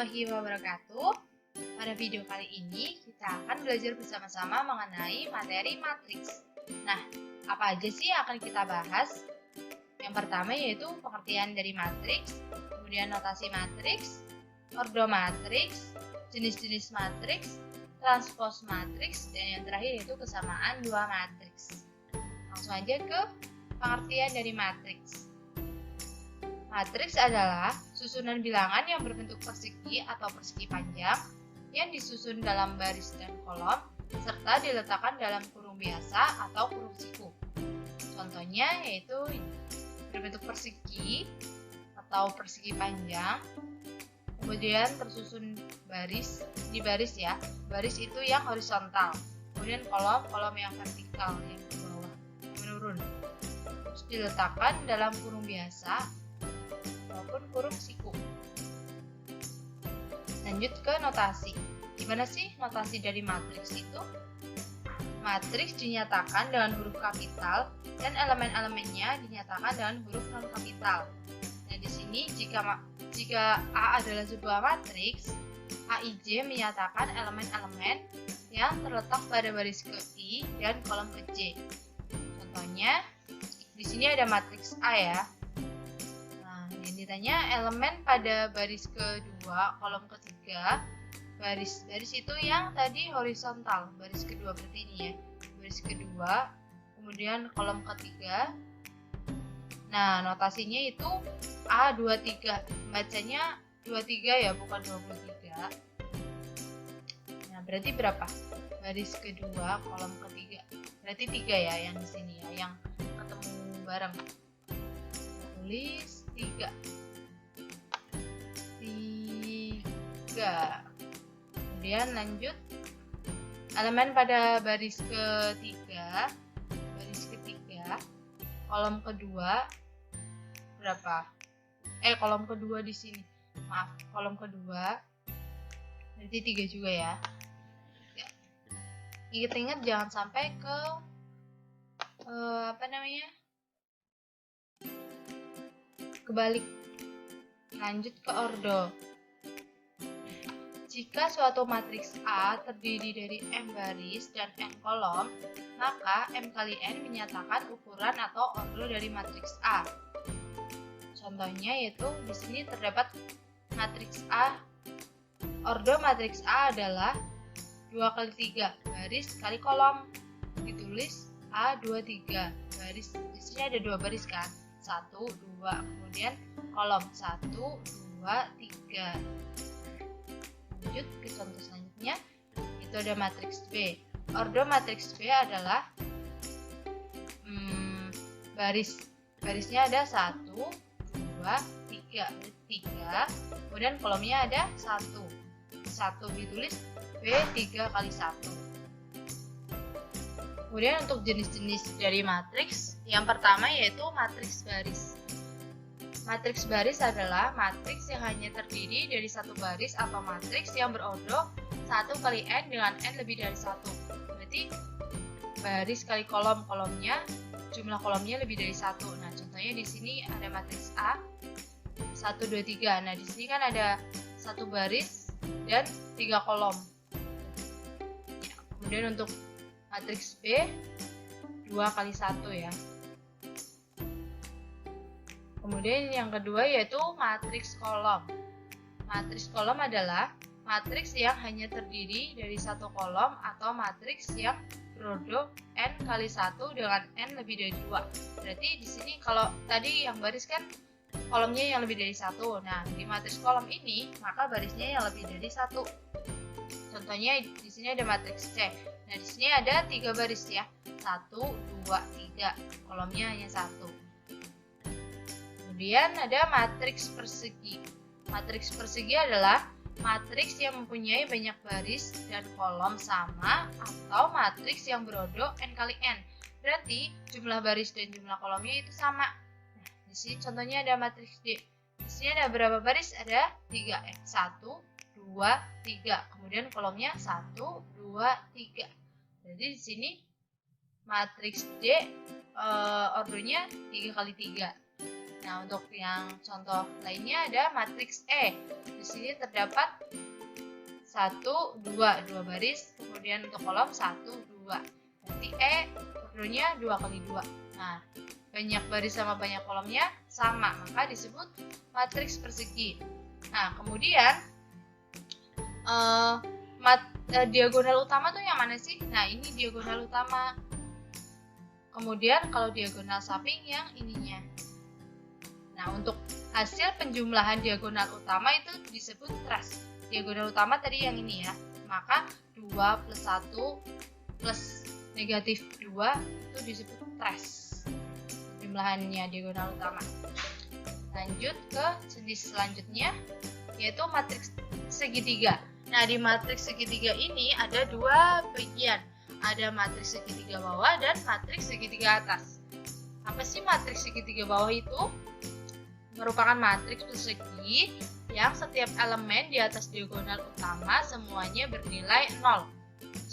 warahmatullahi wabarakatuh. Pada video kali ini kita akan belajar bersama-sama mengenai materi matriks. Nah, apa aja sih yang akan kita bahas? Yang pertama yaitu pengertian dari matriks, kemudian notasi matriks, ordo matriks, jenis-jenis matriks, transpose matriks, dan yang terakhir yaitu kesamaan dua matriks. Langsung aja ke pengertian dari matriks. Matriks adalah susunan bilangan yang berbentuk persegi atau persegi panjang yang disusun dalam baris dan kolom serta diletakkan dalam kurung biasa atau kurung siku. Contohnya yaitu berbentuk persegi atau persegi panjang, kemudian tersusun baris, di baris ya, baris itu yang horizontal, kemudian kolom yang vertikal yang ke bawah, yang menurun, terus diletakkan dalam kurung biasa maupun kurung siku. Lanjut ke notasi. Gimana sih notasi dari matriks itu? Matriks dinyatakan dengan huruf kapital dan elemen-elemennya dinyatakan dengan huruf non kapital. Nah, di sini jika A adalah sebuah matriks, AIJ menyatakan elemen-elemen yang terletak pada baris ke I dan kolom ke J. Contohnya, di sini ada matriks A ya. Ditanya elemen pada baris kedua, kolom ketiga, baris itu yang tadi horizontal, baris kedua berarti ini ya, baris kedua, kemudian kolom ketiga. Nah, notasinya itu A23, bacanya 23 ya, bukan 23. Nah, berarti berapa? Baris kedua, kolom ketiga, berarti 3 ya yang di sini ya, yang ketemu bareng. Tulis 3. Kemudian lanjut elemen pada baris ketiga, kolom kedua berapa? Kolom kedua di sini, maaf, kolom kedua berarti 3 juga ya. Ingat-ingat jangan sampai ke kebalik. Lanjut ke ordo. Jika suatu matriks A terdiri dari M baris dan N kolom, maka M kali N menyatakan ukuran atau ordo dari matriks A. Contohnya yaitu di sini terdapat matriks A. Ordo matriks A adalah 2 kali 3 baris kali kolom. Ditulis A23 baris. Di sini ada 2 baris kan? 1, 2, kemudian kolom 1, 2, 3. Lanjut ke contoh selanjutnya, itu ada matriks B. Ordo matriks B adalah barisnya ada 1, 2, 3, 3, kemudian kolomnya ada 1 ditulis B3 kali 1. Kemudian untuk jenis-jenis dari matriks, yang pertama yaitu matriks baris. Matriks baris adalah matriks yang hanya terdiri dari satu baris atau matriks yang berordo 1 kali N dengan N lebih dari 1. Berarti baris kali kolomnya, jumlah kolomnya lebih dari 1. Nah, contohnya di sini ada matriks A 1, 2, 3. Nah, di sini kan ada 1 baris dan 3 kolom. Ya, kemudian untuk matriks B 2 kali 1 ya. Kemudian yang kedua yaitu matriks kolom. Matriks kolom adalah matriks yang hanya terdiri dari satu kolom atau matriks yang berordo N kali 1 dengan N lebih dari 2. Berarti di sini kalau tadi yang baris kan kolomnya yang lebih dari 1. Nah, di matriks kolom ini maka barisnya yang lebih dari 1. Contohnya di sini ada matriks C. Nah, di sini ada 3 baris ya. 1, 2, 3. Kolomnya hanya 1. Kemudian ada matriks persegi. Matriks persegi adalah matriks yang mempunyai banyak baris dan kolom sama atau matriks yang berordo N kali N. Berarti jumlah baris dan jumlah kolomnya itu sama. Nah, di sini contohnya ada matriks D. Di sini ada berapa baris? Ada 3. 1, 2, 3. Kemudian kolomnya 1, 2, 3. Jadi di sini matriks D ordonya 3 kali 3. Nah, untuk yang contoh lainnya ada matriks E. Di sini terdapat 1, 2 baris, kemudian untuk kolom 1, 2. Berarti E ordernya 2 kali 2. Nah, banyak baris sama banyak kolomnya sama, maka disebut matriks persegi. Nah, kemudian diagonal utama tuh yang mana sih? Nah, ini diagonal utama. Kemudian kalau diagonal samping yang ininya. Nah, untuk hasil penjumlahan diagonal utama itu disebut trace. Diagonal utama tadi yang ini ya. Maka 2 plus 1 plus negatif 2 itu disebut trace. Jumlahannya diagonal utama. Lanjut ke jenis selanjutnya, yaitu matriks segitiga. Nah, di matriks segitiga ini ada dua bagian. Ada matriks segitiga bawah dan matriks segitiga atas. Apa sih matriks segitiga bawah itu? Merupakan matriks persegi yang setiap elemen di atas diagonal utama semuanya bernilai 0.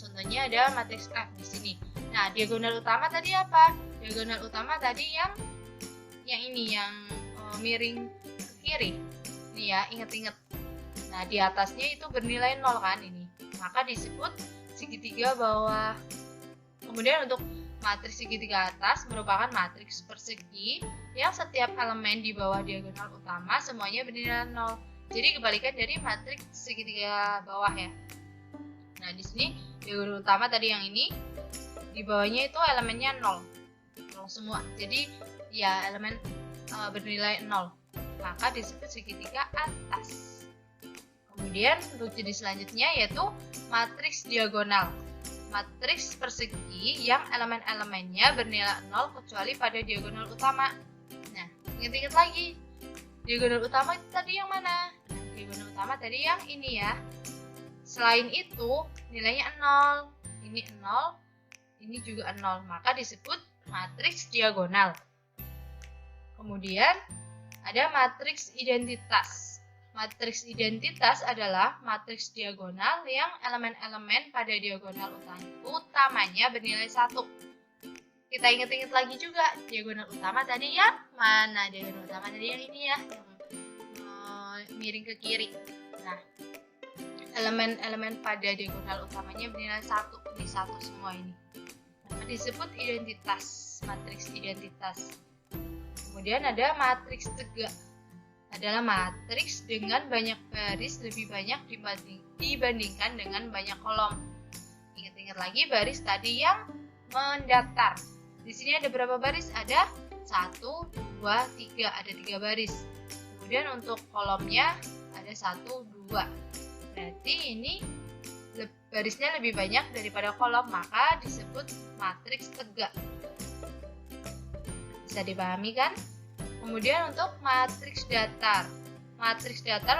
Contohnya ada matriks F di sini. Nah, diagonal utama tadi apa? Diagonal utama tadi yang ini yang miring ke kiri. Ini ya, ingat-ingat. Nah, di atasnya itu bernilai 0 kan ini. Maka disebut segitiga bawah. Kemudian untuk matriks segitiga atas merupakan matriks persegi yang setiap elemen di bawah diagonal utama semuanya bernilai 0. Jadi kebalikan dari matriks segitiga bawah ya. Nah, di sini diagonal utama tadi yang ini, di bawahnya itu elemennya 0. 0 semua. Jadi ya elemen bernilai 0. Maka disebut segitiga atas. Kemudian untuk jenis selanjutnya yaitu matriks diagonal. Matriks persegi yang elemen-elemennya bernilai 0 kecuali pada diagonal utama. Nah, ingat-ingat lagi. Diagonal utama itu tadi yang mana? Nah, diagonal utama tadi yang ini ya. Selain itu, nilainya 0. Ini 0, ini juga 0. Maka disebut matriks diagonal. Kemudian, ada matriks identitas. Matriks identitas adalah matriks diagonal yang elemen-elemen pada diagonal utamanya bernilai 1. Kita ingat-ingat lagi juga, diagonal utama tadi yang mana? Diagonal utama tadi yang ini ya, yang miring ke kiri. Nah, elemen-elemen pada diagonal utamanya bernilai 1. Ini 1 semua ini. Nah, disebut identitas, matriks identitas. Kemudian ada matriks tegak. Adalah matriks dengan banyak baris lebih banyak dibandingkan dengan banyak kolom. Ingat-ingat lagi baris tadi yang mendatar. Di sini ada berapa baris? Ada 1, 2, 3. Ada 3 baris. Kemudian untuk kolomnya ada 1, 2. Berarti ini barisnya lebih banyak daripada kolom, maka disebut matriks tegak. Bisa dipahami kan? Kemudian untuk matriks datar. Matriks datar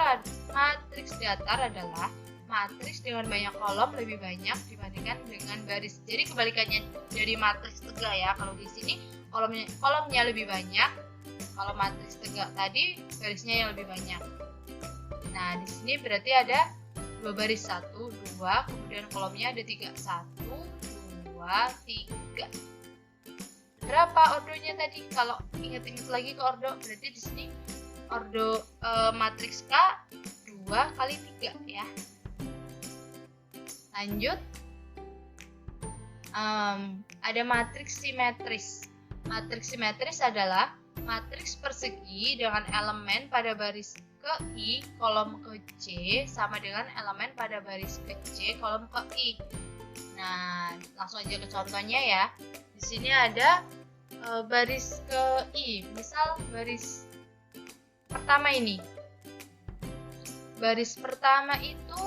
adalah matriks dengan banyak kolom lebih banyak dibandingkan dengan baris. Jadi kebalikannya dari matriks tegak ya. Kalau di sini kolomnya lebih banyak. Kalau matriks tegak tadi barisnya yang lebih banyak. Nah, di sini berarti ada 2 baris, 1, 2, kemudian kolomnya ada 3. 1, 2, 3. Berapa ordonya tadi? Kalau ingat-ingat lagi ke ordo, berarti di sini ordo matriks K 2 kali 3 ya. Lanjut, ada matriks simetris. Matriks simetris adalah matriks persegi dengan elemen pada baris ke I, kolom ke C sama dengan elemen pada baris ke C, kolom ke I. Nah, langsung aja ke contohnya ya. Di sini ada baris ke I, misal baris pertama ini. Baris pertama itu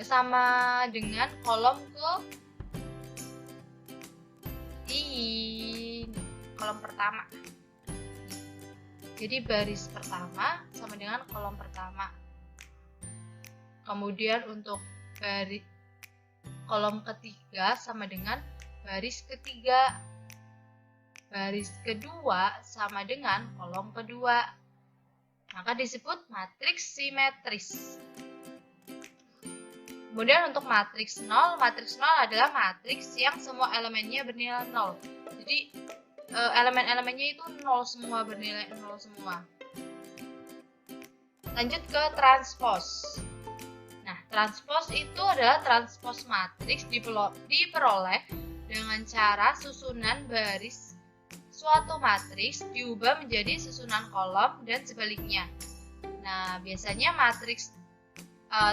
sama dengan kolom ke I, kolom pertama. Jadi baris pertama sama dengan kolom pertama. Kemudian untuk baris kolom ketiga sama dengan baris ketiga. Baris kedua sama dengan kolom kedua. Maka disebut matriks simetris. Kemudian untuk matriks 0 adalah matriks yang semua elemennya bernilai 0. Jadi elemen-elemennya itu 0 semua, bernilai 0 semua. Lanjut ke transpose. Nah, transpose itu adalah transpose matriks diperoleh dengan cara susunan baris suatu matriks diubah menjadi susunan kolom dan sebaliknya. Nah, biasanya matriks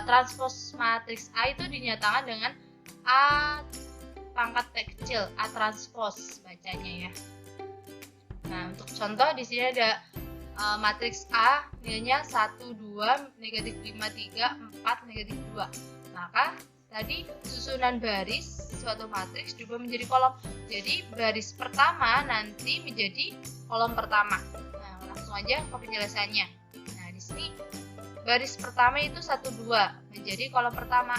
transpose matriks A itu dinyatakan dengan A pangkat T kecil, A transpose bacanya ya. Nah, untuk contoh di sini ada matriks A nilainya 1, 2, negatif 5, 3, 4, negatif 2. Maka tadi susunan baris suatu matriks diubah menjadi kolom. Jadi baris pertama nanti menjadi kolom pertama. Nah, langsung aja ke penjelasannya. Nah, di sini baris pertama itu 1, 2 menjadi kolom pertama.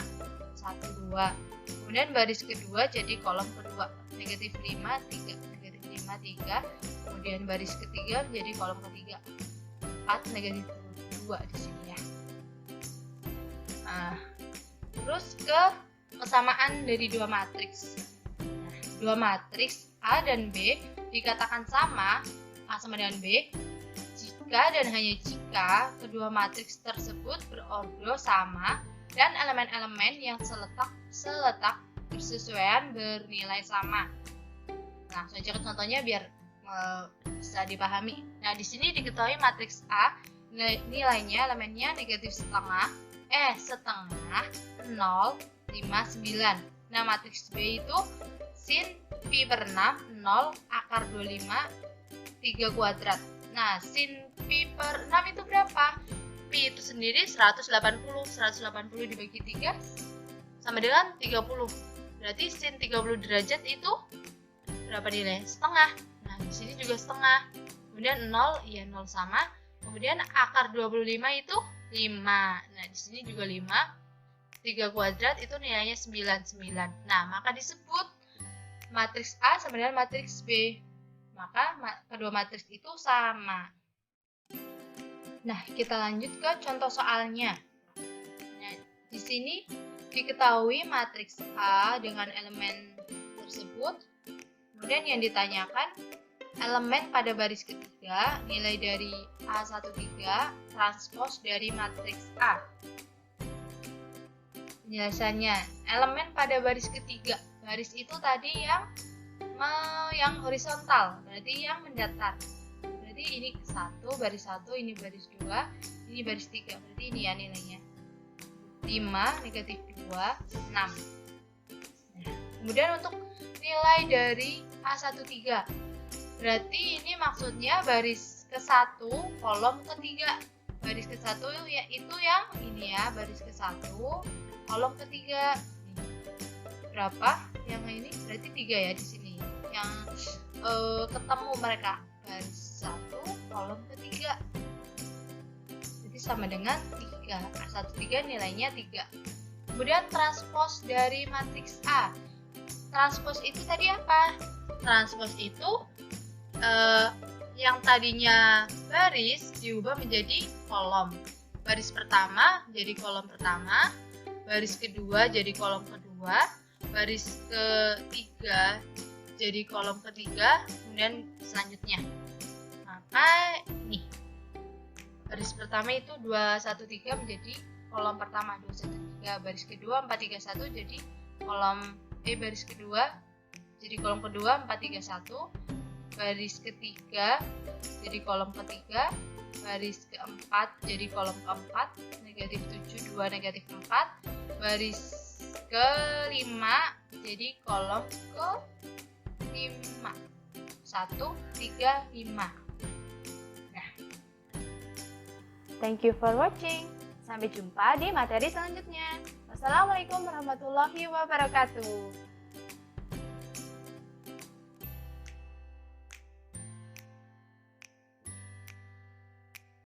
1, 2. Kemudian baris kedua jadi kolom kedua. Negatif 5, 3, negatif 5, 3. Kemudian baris ketiga menjadi kolom ketiga. 4, negatif 2 di sini ya. Nah, terus ke kesamaan dari dua matriks. Nah, dua matriks A dan B dikatakan sama, A sama dengan B, jika dan hanya jika kedua matriks tersebut berordo sama dan elemen-elemen yang seletak bersesuaian bernilai sama. Nah, saya cek contohnya biar bisa dipahami. Nah, di sini diketahui matriks A nilainya elemennya negatif setengah, 0, 5, 9. Nah, matriks B itu sin pi per 6, 0, akar 25, 3 kuadrat. Nah, sin pi per 6 itu berapa? Pi itu sendiri 180. 180 dibagi 3 sama dengan 30. Berarti sin 30 derajat itu berapa nilai? Setengah. Nah, di sini juga setengah. Kemudian 0, ya 0 sama. Kemudian akar 25 itu 5. Nah, di sini juga 5. 3 kuadrat itu nilainya 99. Nah, maka disebut matriks A sama dengan matriks B. Maka kedua matriks itu sama. Nah, kita lanjut ke contoh soalnya. Nah, di sini diketahui matriks A dengan elemen tersebut. Kemudian yang ditanyakan elemen pada baris ketiga, nilai dari A13 transpose dari matriks A. Penjelasannya, elemen pada baris ketiga. Baris itu tadi yang horizontal, berarti yang mendatar. Berarti ini 1, baris 1, ini baris 2, ini baris 3. Berarti ini ya nilainya. 5, negatif 2, 6. Nah, kemudian untuk nilai dari A13. Berarti ini maksudnya baris ke-1, kolom ke-3. Baris ke-1 yaitu yang ini ya, baris ke-1, kolom ke-3. Berapa? Yang ini berarti 3 ya di sini. Yang ketemu mereka. Baris 1, kolom ke-3. Jadi sama dengan 3. A13 nilainya 3. Kemudian transpose dari matriks A. Transpose itu tadi apa? Transpose itu yang tadinya baris diubah menjadi kolom. Baris pertama jadi kolom pertama, baris kedua jadi kolom kedua, baris ketiga jadi kolom ketiga, kemudian selanjutnya. Maka nih, baris pertama itu 213 menjadi kolom pertama 213, baris kedua 431 jadi kolom baris kedua jadi kolom kedua 431, baris ketiga jadi kolom ketiga, baris keempat jadi kolom keempat, negatif 7, 2, negatif 4, baris kelima jadi kolom ke-5, 1, 3, 5. Nah, thank you for watching. Sampai jumpa di materi selanjutnya. Wassalamualaikum warahmatullahi wabarakatuh.